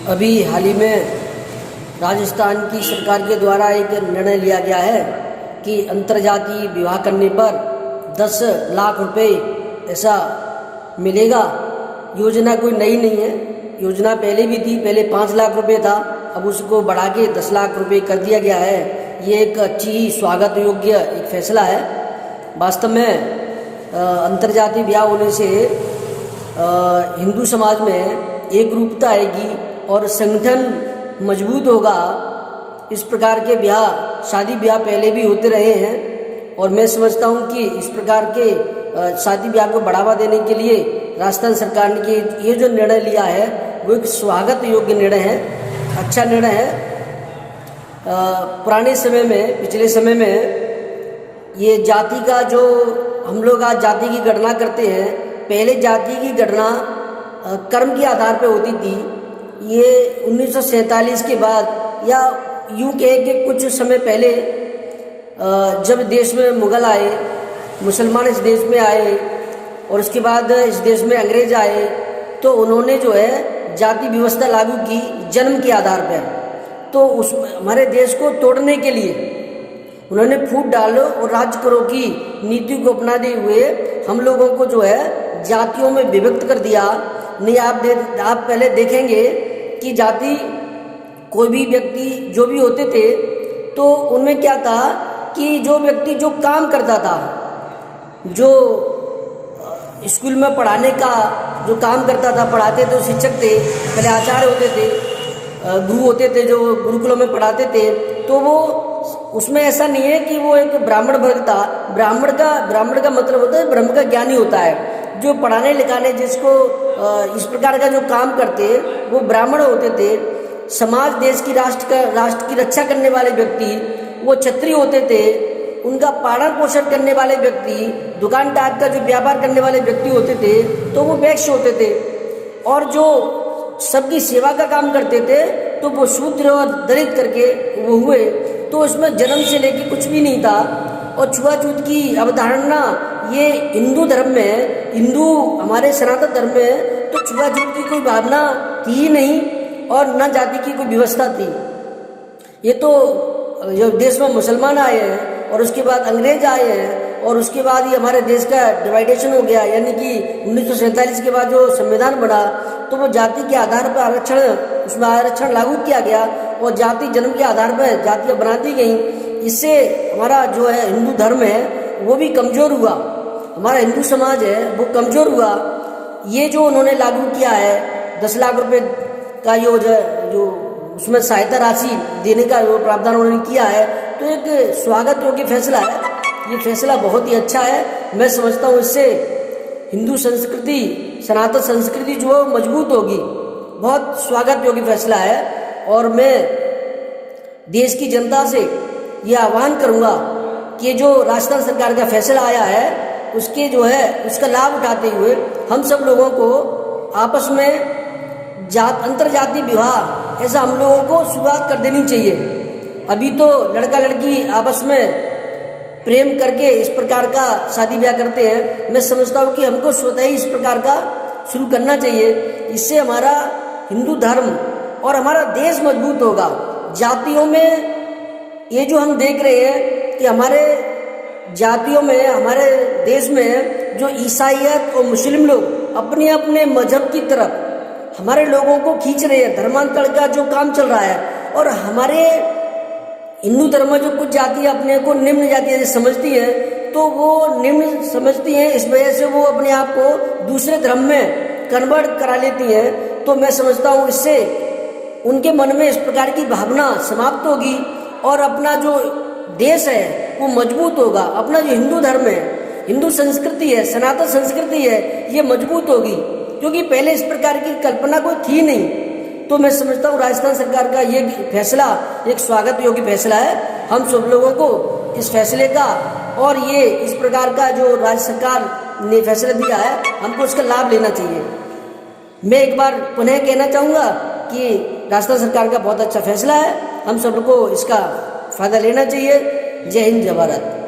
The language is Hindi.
अभी हाल ही में राजस्थान की सरकार के द्वारा एक निर्णय लिया गया है कि अंतर्जातीय विवाह करने पर 10 लाख रुपए ऐसा मिलेगा। योजना कोई नई नहीं है, योजना पहले भी थी। पहले 5 लाख रुपए था, अब उसको बढ़ा के 10 लाख रुपए कर दिया गया है। ये एक अच्छी ही स्वागत योग्य एक फैसला है। वास्तव में अंतर्जातीय विवाह होने से हिंदू समाज में एक रूपता आएगी और संगठन मजबूत होगा। इस प्रकार के ब्याह, शादी ब्याह पहले भी होते रहे हैं और मैं समझता हूं कि इस प्रकार के शादी ब्याह को बढ़ावा देने के लिए राजस्थान सरकार ने ये जो निर्णय लिया है वो एक स्वागत योग्य निर्णय है, अच्छा निर्णय है। पुराने समय में, पिछले समय में ये जाति का जो हम लोग आज जाति की गणना करते हैं, पहले जाति की गणना कर्म के आधार पर होती थी। ये 1947 के बाद या यूं कहे कि कुछ समय पहले जब देश में मुगल आए, मुसलमान इस देश में आए और उसके बाद इस देश में अंग्रेज आए, तो उन्होंने जो है जाति व्यवस्था लागू की जन्म के आधार पर। तो उस हमारे देश को तोड़ने के लिए उन्होंने फूट डालो और राज्य करो की नीति को अपनाते हुए हम लोगों को जो है जातियों में विभक्त कर दिया। नहीं, आप पहले देखेंगे कि जाति कोई भी व्यक्ति जो भी होते थे तो उनमें क्या था कि जो व्यक्ति जो काम करता था, जो स्कूल में पढ़ाने का जो काम करता था, पढ़ाते थे, शिक्षक थे, पहले आचार्य होते थे, गुरु होते थे जो गुरुकुलों में पढ़ाते थे, तो वो उसमें ऐसा नहीं है कि वो एक ब्राह्मण वर्ग था। ब्राह्मण का मतलब होता है ब्रह्म का ज्ञानी होता है। जो पढ़ाने लिखाने जिसको इस प्रकार का जो काम करते वो ब्राह्मण होते थे। समाज, देश की, राष्ट्र की रक्षा करने वाले व्यक्ति वो क्षत्रिय होते थे। उनका पालन पोषण करने वाले व्यक्ति, दुकान टाइप का जो व्यापार करने वाले व्यक्ति होते थे तो वो वैश्य होते थे। और जो सबकी सेवा का काम करते थे तो वो शूद्र और दलित करके वो हुए। तो इसमें जन्म से लेके कुछ भी नहीं था। और छुआछूत की अवधारणा ये हिंदू धर्म में, हिंदू हमारे सनातन धर्म में तो छुआछूत की कोई भावना थी ही नहीं और न जाति की कोई व्यवस्था थी। ये तो जो देश में मुसलमान आए हैं और उसके बाद अंग्रेज आए हैं और उसके बाद ये हमारे देश का डिवाइडेशन हो गया, यानी कि 1947 के बाद जो संविधान बना तो वो जाति के आधार पर उसमें आरक्षण लागू किया गया और जाति जन्म के आधार पर जातियाँ बना दी गई। इससे हमारा जो है हिंदू धर्म है वो भी कमज़ोर हुआ, हमारा हिंदू समाज है वो कमज़ोर हुआ। ये जो उन्होंने लागू किया है 10 लाख रुपए का जो उसमें सहायता राशि देने का जो प्रावधान उन्होंने किया है, तो एक स्वागत योग्य फैसला है। ये फैसला बहुत ही अच्छा है। मैं समझता हूँ इससे हिंदू संस्कृति, सनातन संस्कृति जो है मजबूत होगी। बहुत स्वागत योग्य फैसला है और मैं देश की जनता से ये आह्वान करूँगा कि जो राजस्थान सरकार का फैसला आया है उसके जो है उसका लाभ उठाते हुए हम सब लोगों को आपस में अंतर्जातीय विवाह ऐसा हम लोगों को शुरुआत कर देनी चाहिए। अभी तो लड़का लड़की आपस में प्रेम करके इस प्रकार का शादी ब्याह करते हैं। मैं समझता हूँ कि हमको स्वतः ही इस प्रकार का शुरू करना चाहिए। इससे हमारा हिंदू धर्म और हमारा देश मजबूत होगा। जातियों में ये जो हम देख रहे हैं कि हमारे जातियों में, हमारे देश में जो ईसाईयत और मुस्लिम लोग अपने अपने मजहब की तरफ हमारे लोगों को खींच रहे हैं, धर्मांतरण का जो काम चल रहा है। और हमारे हिंदू धर्म में जो कुछ जातियाँ अपने को निम्न जातियाँ समझती हैं तो वो निम्न समझती हैं, इस वजह से वो अपने आप को दूसरे धर्म में कन्वर्ट करा लेती हैं। तो मैं समझता हूँ इससे उनके मन में इस प्रकार की भावना समाप्त होगी और अपना जो देश है वो मजबूत होगा। अपना जो हिंदू धर्म है, हिंदू संस्कृति है, सनातन संस्कृति है, ये मजबूत होगी, क्योंकि पहले इस प्रकार की कल्पना कोई थी नहीं। तो मैं समझता हूँ राजस्थान सरकार का ये फैसला एक स्वागत योग्य फैसला है। हम सब लोगों को इस फैसले का और ये इस प्रकार का जो राज्य सरकार ने फैसला दिया है हमको इसका लाभ लेना चाहिए। मैं एक बार पुनः कहना चाहूँगा कि राजस्थान सरकार का बहुत अच्छा फैसला है, हम सबको इसका फायदा लेना चाहिए। जय हिंद, जय भारत।